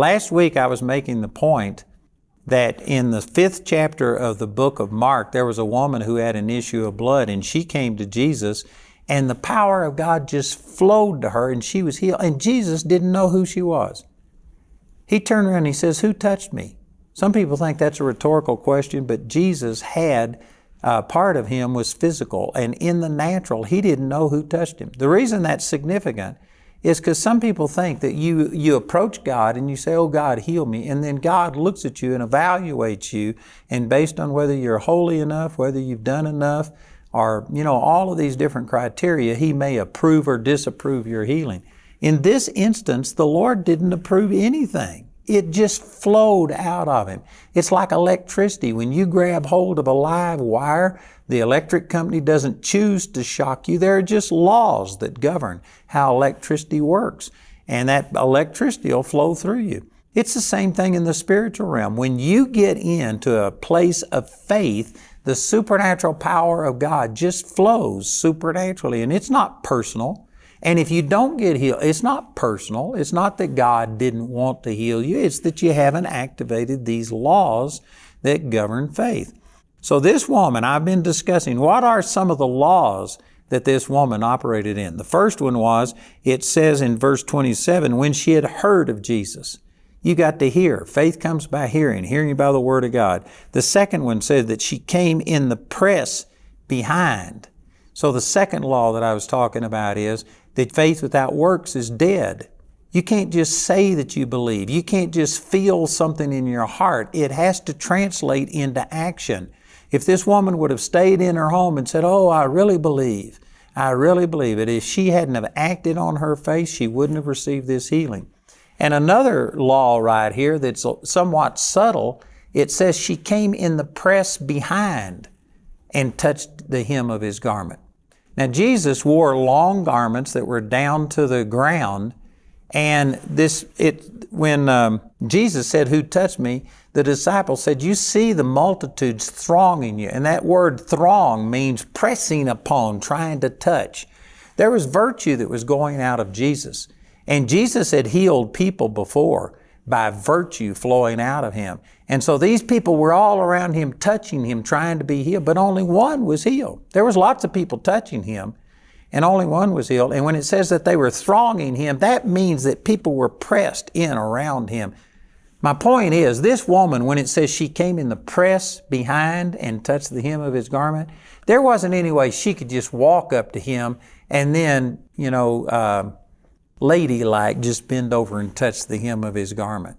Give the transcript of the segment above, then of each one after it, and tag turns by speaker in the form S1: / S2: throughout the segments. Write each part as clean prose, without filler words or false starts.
S1: Last week I was making the point that in the 5th chapter of the book of Mark, there was a woman who had an issue of blood, and she came to Jesus, and the power of God just flowed to her, and she was healed, and Jesus didn't know who she was. He turned around and he says, "Who touched me?" Some people think that's a rhetorical question, but Jesus had part of him was physical, and in the natural, he didn't know who touched him. The reason that's significant is because some people think that you approach God and you say, "Oh God, heal me," and then God looks at you and evaluates you, and based on whether you're holy enough, whether you've done enough, or all of these different criteria, He may approve or disapprove your healing. In this instance, the Lord didn't approve anything. It just flowed out of Him. It's like electricity. When you grab hold of a live wire, the electric company doesn't choose to shock you. There are just laws that govern how electricity works, and that electricity will flow through you. It's the same thing in the spiritual realm. When you get into a place of faith, the supernatural power of God just flows supernaturally, and it's not personal. And if you don't get healed, it's not personal. It's not that God didn't want to heal you. It's that you haven't activated these laws that govern faith. So this woman, I've been discussing, what are some of the laws that this woman operated in? The first one was, it says in verse 27, when she had heard of Jesus. You got to hear. Faith comes by hearing, hearing by the Word of God. The second one said that she came in the press behind. So the second law that I was talking about is that faith without works is dead. You can't just say that you believe. You can't just feel something in your heart. It has to translate into action. If this woman would have stayed in her home and said, "Oh, I really believe it," if she hadn't have acted on her faith, she wouldn't have received this healing. And another law right here that's somewhat subtle, it says she came in the press behind and touched the hem of His garment. Now Jesus wore long garments that were down to the ground, and when Jesus said, "Who touched me?" the disciples said, "You see the multitudes thronging you." And that word throng means pressing upon, trying to touch. There was virtue that was going out of Jesus. And Jesus had healed people before by virtue flowing out of Him. And so these people were all around Him, touching Him, trying to be healed, but only one was healed. There was lots of people touching Him, and only one was healed. And when it says that they were thronging Him, that means that people were pressed in around Him. My point is, this woman, when it says she came in the press behind and touched the hem of His garment, there wasn't any way she could just walk up to Him and then, ladylike, just bend over and touch the hem of His garment.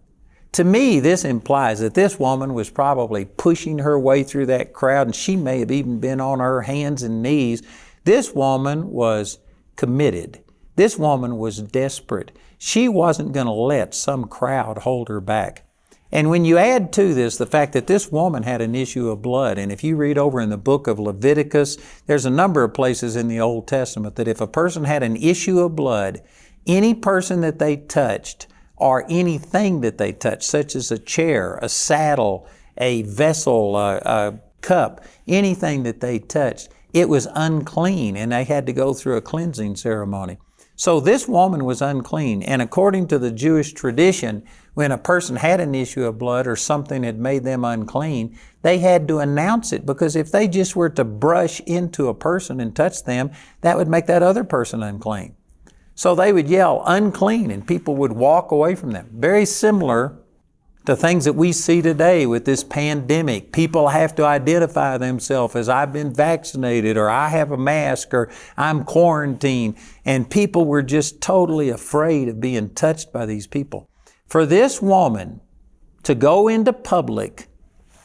S1: To me, this implies that this woman was probably pushing her way through that crowd, and she may have even been on her hands and knees. This woman was committed. This woman was desperate. She wasn't going to let some crowd hold her back. And when you add to this the fact that this woman had an issue of blood, and if you read over in the book of Leviticus, there's a number of places in the Old Testament that if a person had an issue of blood, any person that they touched or anything that they touched, such as a chair, a saddle, a vessel, a cup, anything that they touched, it was unclean, and they had to go through a cleansing ceremony. So this woman was unclean, and according to the Jewish tradition, when a person had an issue of blood or something had made them unclean, they had to announce it, because if they just were to brush into a person and touch them, that would make that other person unclean. So they would yell, "Unclean," and people would walk away from them. Very similar to things that we see today with this pandemic. People have to identify themselves as "I've been vaccinated," or "I have a mask," or "I'm quarantined." And people were just totally afraid of being touched by these people. For this woman to go into public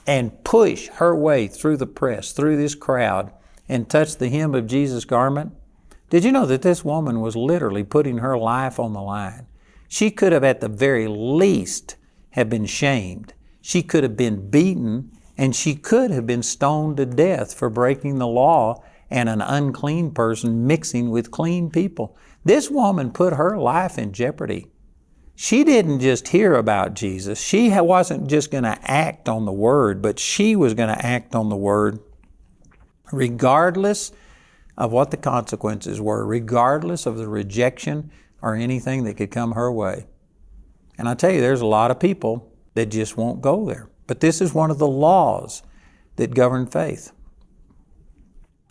S1: and push her way through the press, through this crowd, and touch the hem of Jesus' garment, did you know that this woman was literally putting her life on the line? She could have at the very least have been shamed. She could have been beaten, and she could have been stoned to death for breaking the law and an unclean person mixing with clean people. This woman put her life in jeopardy. She didn't just hear about Jesus. She wasn't just going to act on the Word, but she was going to act on the Word regardless of what the consequences were, regardless of the rejection or anything that could come her way. And I tell you, there's a lot of people that just won't go there. But this is one of the laws that govern faith.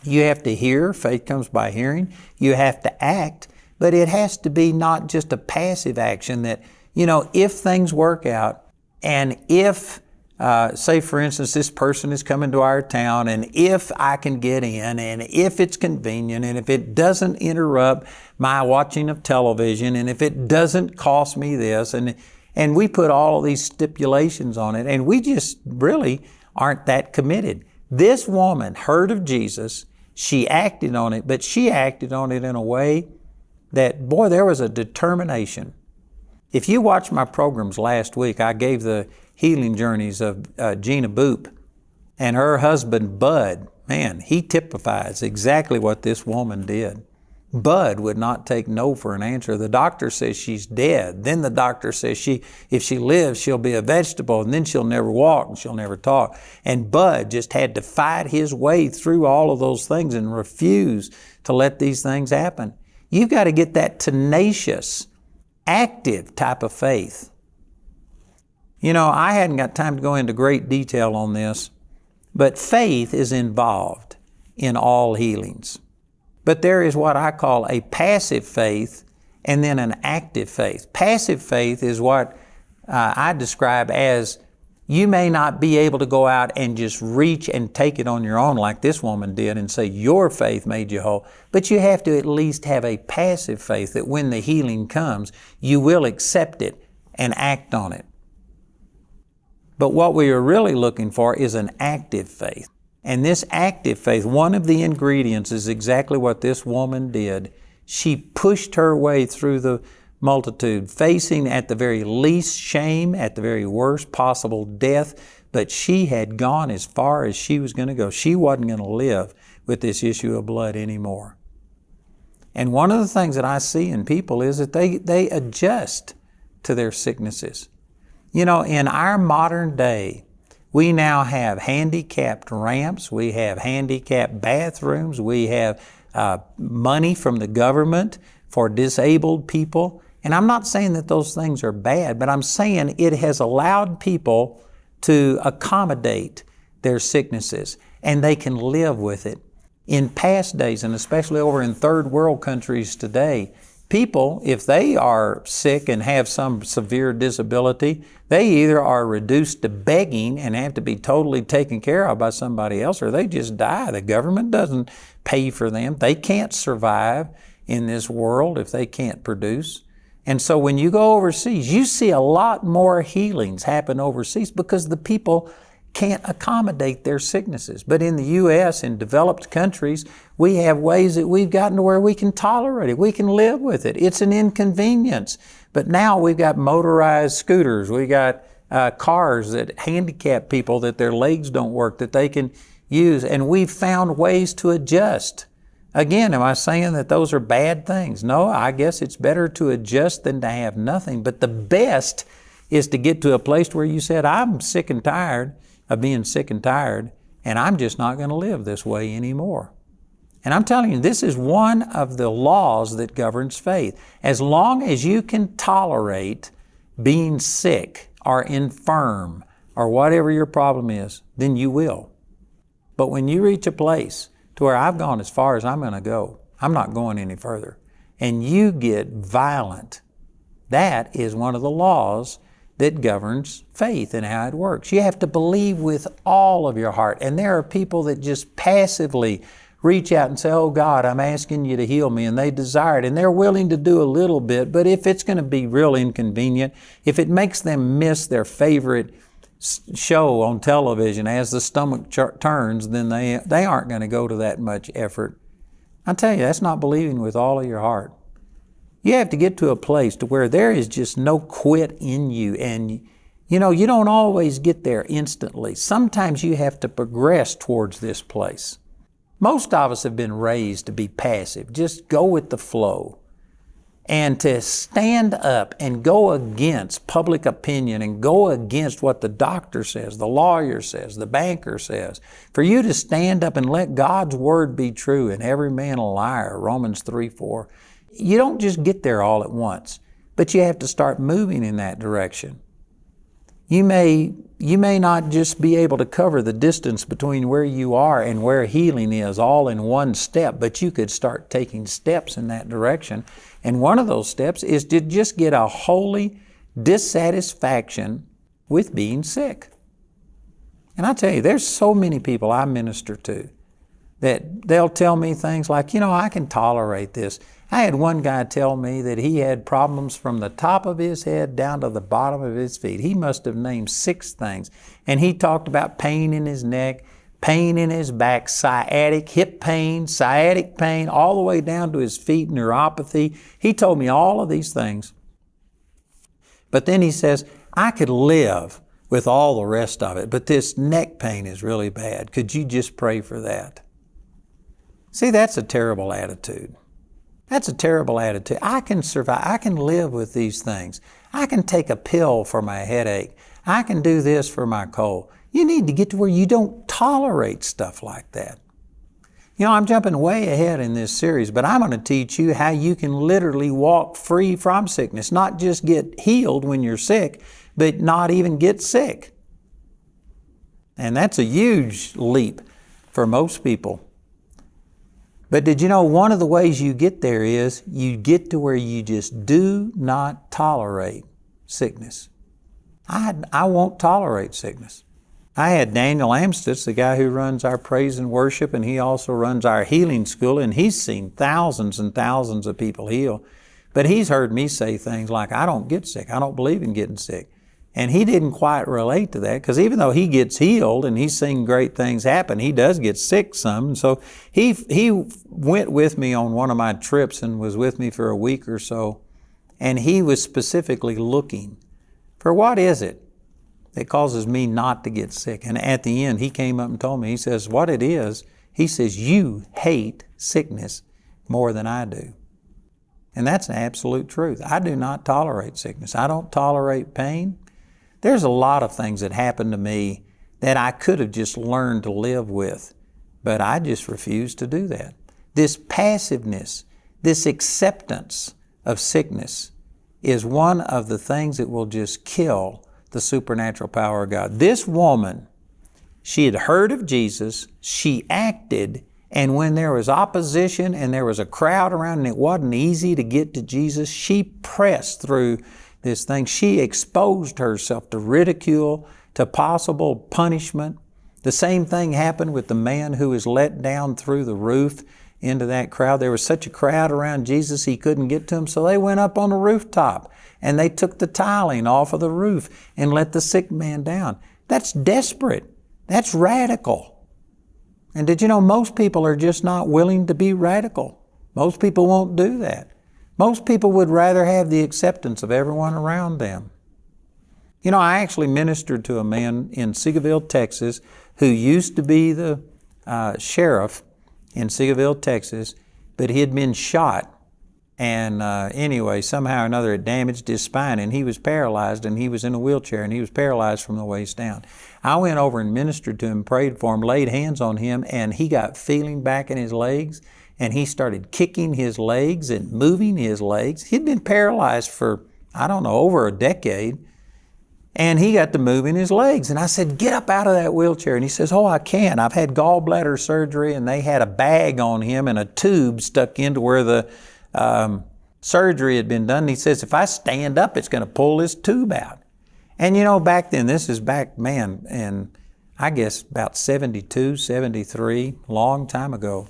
S1: You have to hear, faith comes by hearing. You have to act, but it has to be not just a passive action that, if things work out, and if, say for instance, this person is coming to our town, and if I can get in, and if it's convenient, and if it doesn't interrupt my watching of television, and if it doesn't cost me this, and we put all of these stipulations on it, and we just really aren't that committed. This woman heard of Jesus, she acted on it, but she acted on it in a way that, boy, there was a determination. If you watched my programs last week, I gave the healing journeys of Gina Boop and her husband, Bud. Man, he typifies exactly what this woman did. Bud would not take no for an answer. The doctor says she's dead. Then the doctor says if she lives, she'll be a vegetable, and then she'll never walk and she'll never talk. And Bud just had to fight his way through all of those things and refuse to let these things happen. You've got to get that tenacious, active type of faith. I hadn't got time to go into great detail on this, but faith is involved in all healings. But there is what I call a passive faith and then an active faith. Passive faith is what I describe as you may not be able to go out and just reach and take it on your own like this woman did and say your faith made you whole, but you have to at least have a passive faith that when the healing comes, you will accept it and act on it. But what we are really looking for is an active faith. And this active faith, one of the ingredients is exactly what this woman did. She pushed her way through the multitude, facing at the very least shame, at the very worst possible death, but she had gone as far as she was going to go. She wasn't going to live with this issue of blood anymore. And one of the things that I see in people is that they adjust to their sicknesses. In our modern day, we now have handicapped ramps, we have handicapped bathrooms, we have money from the government for disabled people. And I'm not saying that those things are bad, but I'm saying it has allowed people to accommodate their sicknesses, and they can live with it. In past days, and especially over in third world countries today, people, if they are sick and have some severe disability, they either are reduced to begging and have to be totally taken care of by somebody else, or they just die. The government doesn't pay for them. They can't survive in this world if they can't produce. And so when you go overseas, you see a lot more healings happen overseas because the people can't accommodate their sicknesses. But in the U.S., in developed countries, we have ways that we've gotten to where we can tolerate it. We can live with it. It's an inconvenience. But now we've got motorized scooters. We got cars that handicap people that their legs don't work, that they can use. And we've found ways to adjust. Again, am I saying that those are bad things? No, I guess it's better to adjust than to have nothing. But the best is to get to a place where you said, I'm sick and tired of being sick and tired, and I'm just not going to live this way anymore. And I'm telling you, this is one of the laws that governs faith. As long as you can tolerate being sick or infirm or whatever your problem is, then you will. But when you reach a place to where I've gone as far as I'm going to go, I'm not going any further, and you get violent, that is one of the laws that governs faith and how it works. You have to believe with all of your heart. And there are people that just passively reach out and say, oh God, I'm asking you to heal me. And they desire it. And they're willing to do a little bit. But if it's going to be real inconvenient, if it makes them miss their favorite show on television as the stomach turns, then they aren't going to go to that much effort. I tell you, that's not believing with all of your heart. You have to get to a place to where there is just no quit in you. And, you don't always get there instantly. Sometimes you have to progress towards this place. Most of us have been raised to be passive. Just go with the flow. And to stand up and go against public opinion and go against what the doctor says, the lawyer says, the banker says. For you to stand up and let God's word be true and every man a liar, Romans 3:4. You don't just get there all at once. but you have to start moving in that direction. You may not just be able to cover the distance between where you are and where healing is all in one step, but you could start taking steps in that direction. And one of those steps is to just get a holy dissatisfaction with being sick. And I tell you, there's so many people I minister to that they'll tell me things like, I can tolerate this. I had one guy tell me that he had problems from the top of his head down to the bottom of his feet. He must have named 6 things. And he talked about pain in his neck, pain in his back, sciatic, hip pain, sciatic pain, all the way down to his feet, neuropathy. He told me all of these things. But then he says, I could live with all the rest of it, but this neck pain is really bad. Could you just pray for that? See, that's a terrible attitude. That's a terrible attitude. I can survive. I can live with these things. I can take a pill for my headache. I can do this for my cold. You need to get to where you don't tolerate stuff like that. I'm jumping way ahead in this series, but I'm going to teach you how you can literally walk free from sickness, not just get healed when you're sick, but not even get sick. And that's a huge leap for most people. But did you know one of the ways you get there is you get to where you just do not tolerate sickness. I won't tolerate sickness. I had Daniel Amstutz, the guy who runs our praise and worship, and he also runs our healing school, and he's seen thousands and thousands of people heal. But he's heard me say things like, I don't get sick. I don't believe in getting sick. And he didn't quite relate to that, because even though he gets healed and he's seen great things happen, he does get sick some. So he went with me on one of my trips and was with me for a week or so. And he was specifically looking for what is it that causes me not to get sick. And at the end, he came up and told me, he says, what it is, he says, you hate sickness more than I do. And that's an absolute truth. I do not tolerate sickness. I don't tolerate pain. There's a lot of things that happened to me that I could have just learned to live with, but I just refuse to do that. This passiveness, this acceptance of sickness is one of the things that will just kill the supernatural power of God. This woman, she had heard of Jesus, she acted, and when there was opposition and there was a crowd around and it wasn't easy to get to Jesus, she pressed through this thing. She exposed herself to ridicule, to possible punishment. The same thing happened with the man who was let down through the roof into that crowd. There was such a crowd around Jesus, he couldn't get to him, so they went up on the rooftop and they took the tiling off of the roof and let the sick man down. That's desperate. That's radical. And did you know most people are just not willing to be radical? Most people won't do that. Most people would rather have the acceptance of everyone around them. I actually ministered to a man in Seagoville, Texas, who used to be the sheriff in Seagoville, Texas, but he had been shot. And anyway, somehow or another it damaged his spine, and he was paralyzed, and he was in a wheelchair, and he was paralyzed from the waist down. I went over and ministered to him, prayed for him, laid hands on him, and he got feeling back in his legs. And he started kicking his legs and moving his legs. He'd been paralyzed for, over a decade. And he got to moving his legs. And I said, get up out of that wheelchair. And he says, oh, I can't. I've had gallbladder surgery, and they had a bag on him and a tube stuck into where the surgery had been done. And he says, if I stand up, it's going to pull this tube out. And back then, this is back, and I guess about 72, 73, long time ago.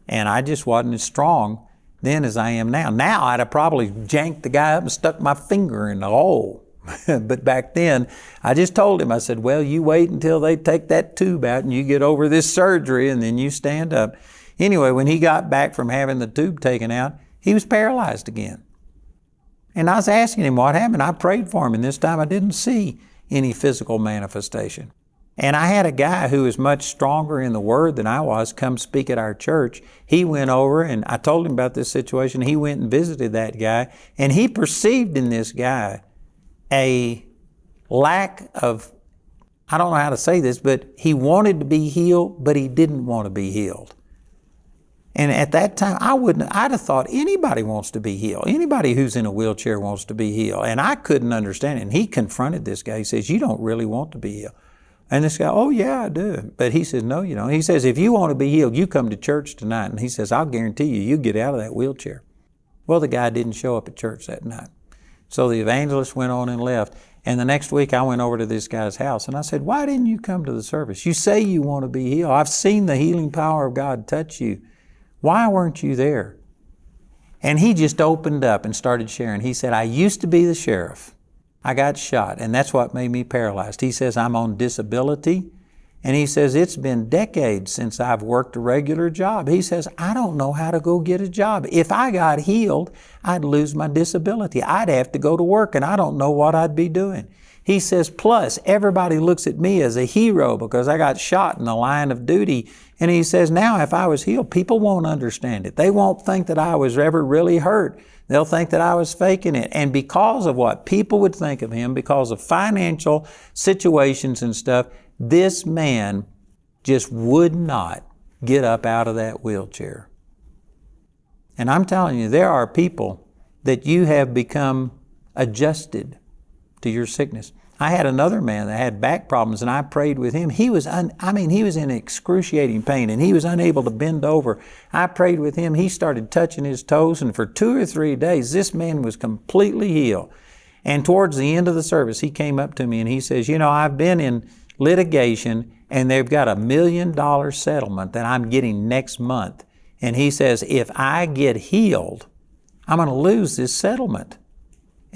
S1: And I just wasn't as strong then as I am now. Now I'd have probably janked the guy up and stuck my finger in the hole. But back then, I just told him, I said, well, you wait until they take that tube out and you get over this surgery and then you stand up. Anyway, when he got back from having the tube taken out, he was paralyzed again. And I was asking him what happened. I prayed for him, and this time I didn't see any physical manifestation. And I had a guy who was much stronger in the Word than I was come speak at our church. He went over, and I told him about this situation. He went and visited that guy, and he perceived in this guy a lack of, I don't know how to say this, but he wanted to be healed, but he didn't want to be healed. And at that time, I'd have thought anybody wants to be healed. Anybody who's in a wheelchair wants to be healed. And I couldn't understand it. And he confronted this guy. He says, you don't really want to be healed. And this guy, oh yeah, I do. But he says, no, you don't. He says, if you want to be healed, you come to church tonight. And he says, I'll guarantee you get out of that wheelchair. Well, the guy didn't show up at church that night. So the evangelist went on and left. And the next week I went over to this guy's house and I said, why didn't you come to the service? You say you want to be healed. I've seen the healing power of God touch you. Why weren't you there? And he just opened up and started sharing. He said, I used to be the sheriff. I got shot, and that's what made me paralyzed. He says, I'm on disability. And he says, it's been decades since I've worked a regular job. He says, I don't know how to go get a job. If I got healed, I'd lose my disability. I'd have to go to work, and I don't know what I'd be doing. He says, plus, everybody looks at me as a hero because I got shot in the line of duty. And he says, now if I was healed, people won't understand it. They won't think that I was ever really hurt. They'll think that I was faking it. And because of what people would think of him, because of financial situations and stuff, this man just would not get up out of that wheelchair. And I'm telling you, there are people that you have become adjusted to your sickness. I had another man that had back problems, and I prayed with him. He was in excruciating pain, and he was unable to bend over. I prayed with him. He started touching his toes, and for 2 or 3 days, this man was completely healed. And towards the end of the service, he came up to me and he says, I've been in litigation, and they've got $1 million settlement that I'm getting next month. And he says, if I get healed, I'm going to lose this settlement.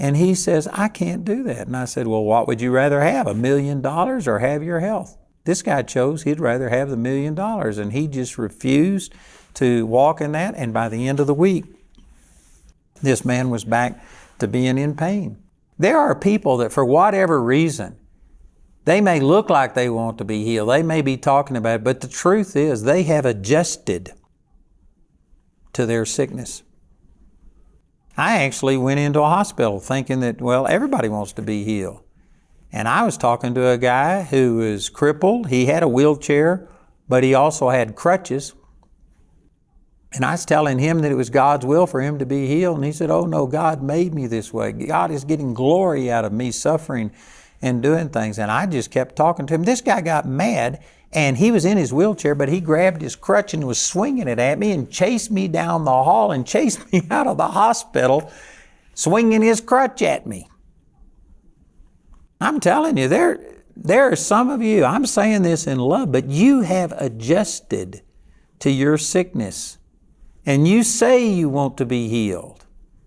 S1: And he says, I can't do that. And I said, well, what would you rather have, $1 million or have your health? This guy chose he'd rather have the $1 million, and he just refused to walk in that. And by the end of the week, this man was back to being in pain. There are people that for whatever reason, they may look like they want to be healed. They may be talking about it, but the truth is they have adjusted to their sickness. I actually went into a hospital thinking that, well, everybody wants to be healed. And I was talking to a guy who was crippled. He had a wheelchair, but he also had crutches. And I was telling him that it was God's will for him to be healed. And he said, oh no, God made me this way. God is getting glory out of me suffering and doing things. And I just kept talking to him. This guy got mad, and he was in his wheelchair, but he grabbed his crutch and was swinging it at me and chased me down the hall and chased me out of the hospital, swinging his crutch at me. I'm telling you, there are some of you, I'm saying this in love, but you have adjusted to your sickness. And you say you want to be healed,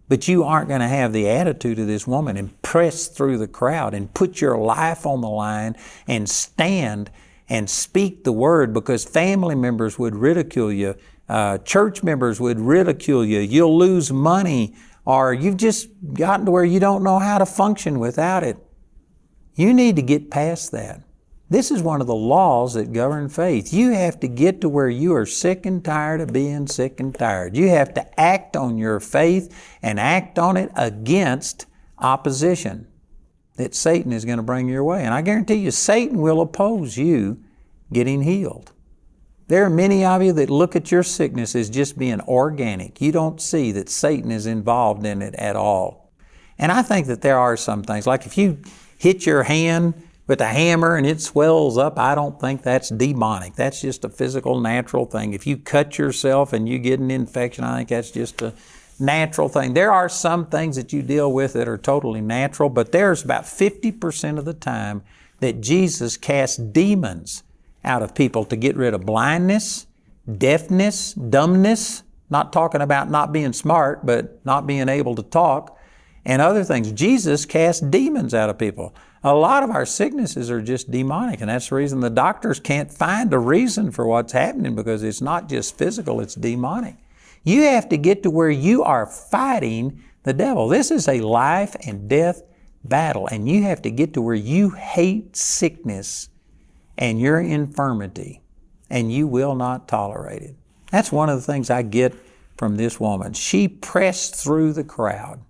S1: but you aren't going to have the attitude of this woman and press through the crowd and put your life on the line and stand and speak the word, because family members would ridicule you, church members would ridicule you, you'll lose money, or you've just gotten to where you don't know how to function without it. You need to get past that. This is one of the laws that govern faith. You have to get to where you are sick and tired of being sick and tired. You have to act on your faith and act on it against opposition that Satan is going to bring your way. And I guarantee you, Satan will oppose you getting healed. There are many of you that look at your sickness as just being organic. You don't see that Satan is involved in it at all. And I think that there are some things, like if you hit your hand with a hammer and it swells up, I don't think that's demonic. That's just a physical, natural thing. If you cut yourself and you get an infection, I think that's just a natural thing. There are some things that you deal with that are totally natural, but there's about 50% of the time that Jesus cast demons out of people to get rid of blindness, deafness, dumbness, not talking about not being smart, but not being able to talk, and other things. Jesus cast demons out of people. A lot of our sicknesses are just demonic, and that's the reason the doctors can't find a reason for what's happening, because it's not just physical, it's demonic. You have to get to where you are fighting the devil. This is a life and death battle, and you have to get to where you hate sickness and your infirmity, and you will not tolerate it. That's one of the things I get from this woman. She pressed through the crowd,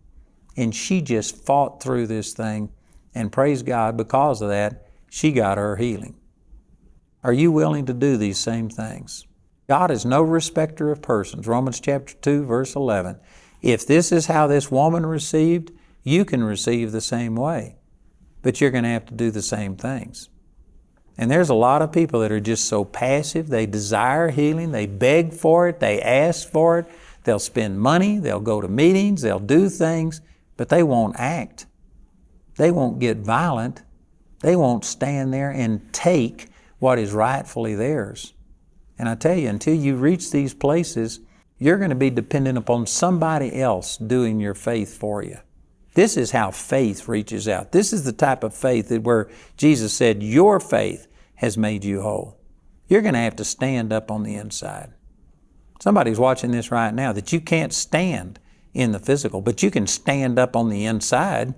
S1: and she just fought through this thing, and praise God, because of that, she got her healing. Are you willing to do these same things? God is no respecter of persons. Romans chapter 2, verse 11. If this is how this woman received, you can receive the same way. But you're going to have to do the same things. And there's a lot of people that are just so passive. They desire healing. They beg for it. They ask for it. They'll spend money. They'll go to meetings. They'll do things. But they won't act. They won't get violent. They won't stand there and take what is rightfully theirs. And I tell you, until you reach these places, you're going to be dependent upon somebody else doing your faith for you. This is how faith reaches out. This is the type of faith that where Jesus said, your faith has made you whole. You're going to have to stand up on the inside. Somebody's watching this right now that you can't stand in the physical, but you can stand up on the inside.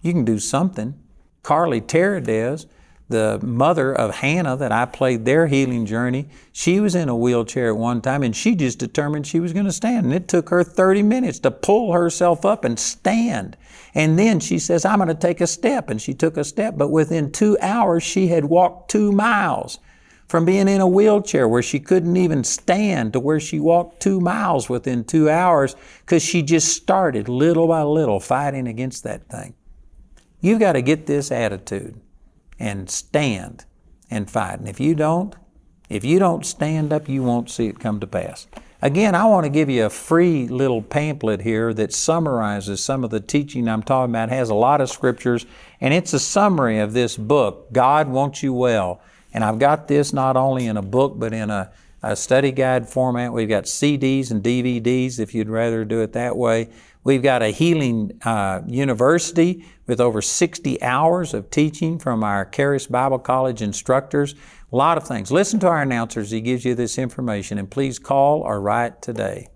S1: You can do something. Carly Teradez, the mother of Hannah that I played their healing journey, she was in a wheelchair at one time and she just determined she was going to stand. And it took her 30 minutes to pull herself up and stand. And then she says, I'm going to take a step. And she took a step. But within 2 hours, she had walked 2 miles from being in a wheelchair where she couldn't even stand to where she walked 2 miles within 2 hours because she just started little by little fighting against that thing. You've got to get this attitude and stand and fight. And if you don't stand up, you won't see it come to pass. Again, I want to give you a free little pamphlet here that summarizes some of the teaching I'm talking about. It has a lot of scriptures, and it's a summary of this book, God Wants You Well. And I've got this not only in a book, but in a study guide format. We've got CDs and DVDs if you'd rather do it that way. We've got a healing university with over 60 hours of teaching from our Charis Bible College instructors. A lot of things. Listen to our announcer as he gives you this information, and please call or write today.